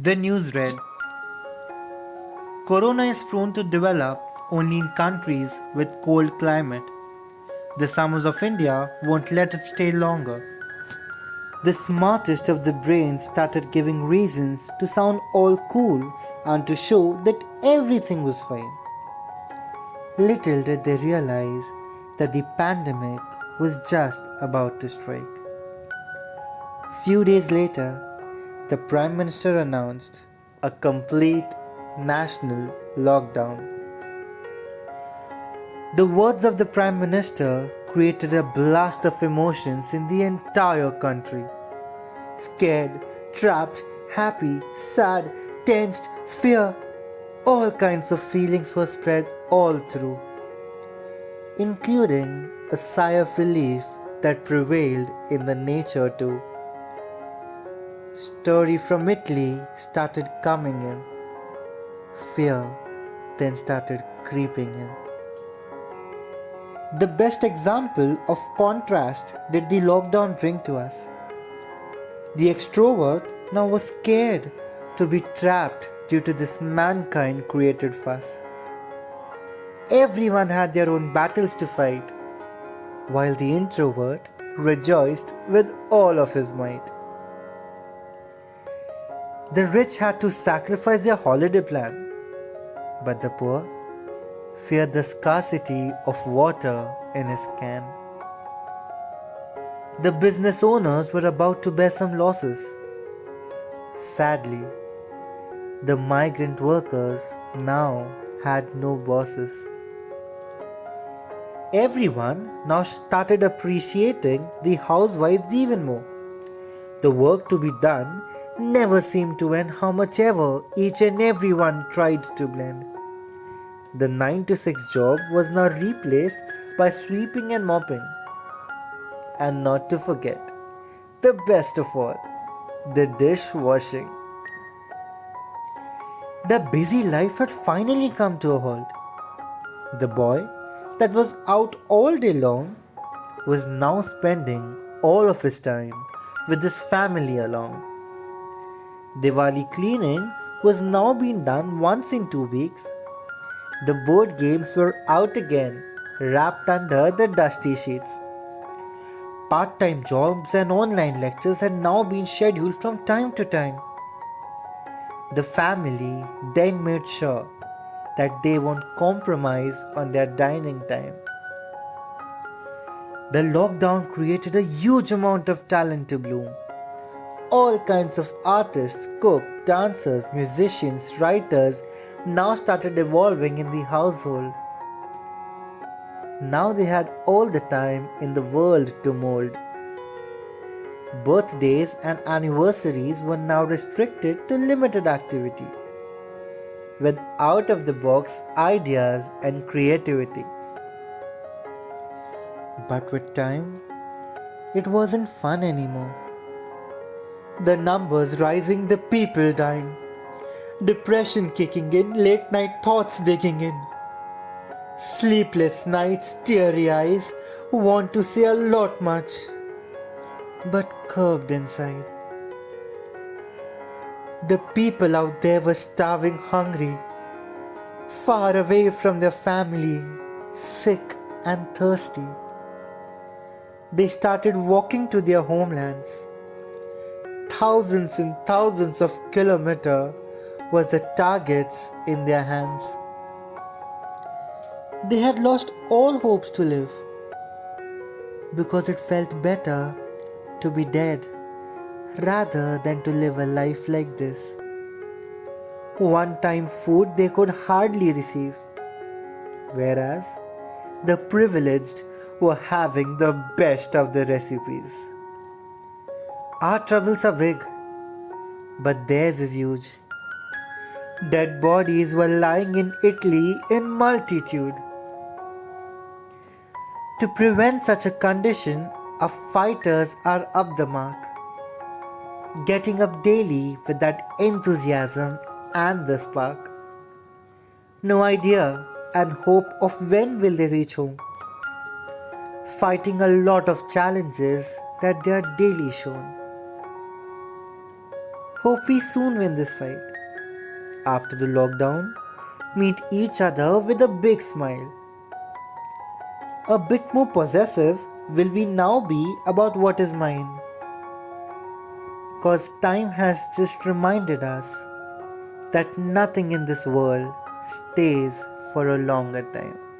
The news read, Corona is prone to develop only in countries with cold climate. The summers of India won't let it stay longer. The smartest of the brains started giving reasons to sound all cool and to show that everything was fine. Little did they realize that the pandemic was just about to strike. Few days later, the Prime Minister announced a complete national lockdown. The words of the Prime Minister created a blast of emotions in the entire country. Scared, trapped, happy, sad, tensed, fear, all kinds of feelings were spread all through, including a sigh of relief that prevailed in the nature too. Story from Italy started coming in. Fear then started creeping in. The best example of contrast did the lockdown bring to us. The extrovert now was scared to be trapped due to this mankind created fuss. Everyone had their own battles to fight, while the introvert rejoiced with all of his might. The rich had to sacrifice their holiday plan, but the poor feared the scarcity of water in his can. The business owners were about to bear some losses. Sadly, the migrant workers now had no bosses. Everyone now started appreciating the housewives even more. The work to be done never seemed to end how much ever each and every one tried to blend. The 9 to 6 job was now replaced by sweeping and mopping. And not to forget, the best of all, the dishwashing. The busy life had finally come to a halt. The boy that was out all day long was now spending all of his time with his family along. Diwali cleaning was now being done once in 2 weeks. The board games were out again, wrapped under the dusty sheets. Part-time jobs and online lectures had now been scheduled from time to time. The family then made sure that they won't compromise on their dining time. The lockdown created a huge amount of talent to bloom. All kinds of artists, cooks, dancers, musicians, writers now started evolving in the household. Now they had all the time in the world to mold. Birthdays and anniversaries were now restricted to limited activity, with out-of-the-box ideas and creativity. But with time, it wasn't fun anymore. The numbers rising, the people dying, depression kicking in, late night thoughts digging in, sleepless nights, teary eyes, want to say a lot much, but curbed inside. The people out there were starving hungry, far away from their family, sick and thirsty. They started walking to their homelands. Thousands and thousands of kilometers was the targets in their hands. They had lost all hopes to live because it felt better to be dead rather than to live a life like this. One-time food they could hardly receive, whereas the privileged were having the best of the recipes. Our troubles are big, but theirs is huge. Dead bodies were lying in Italy in multitude. To prevent such a condition, our fighters are up the mark, getting up daily with that enthusiasm and the spark. No idea and hope of when will they reach home, fighting a lot of challenges that they are daily shown. Hope we soon win this fight. After the lockdown, meet each other with a big smile. A bit more possessive will we now be about what is mine. Cause time has just reminded us that nothing in this world stays for a longer time.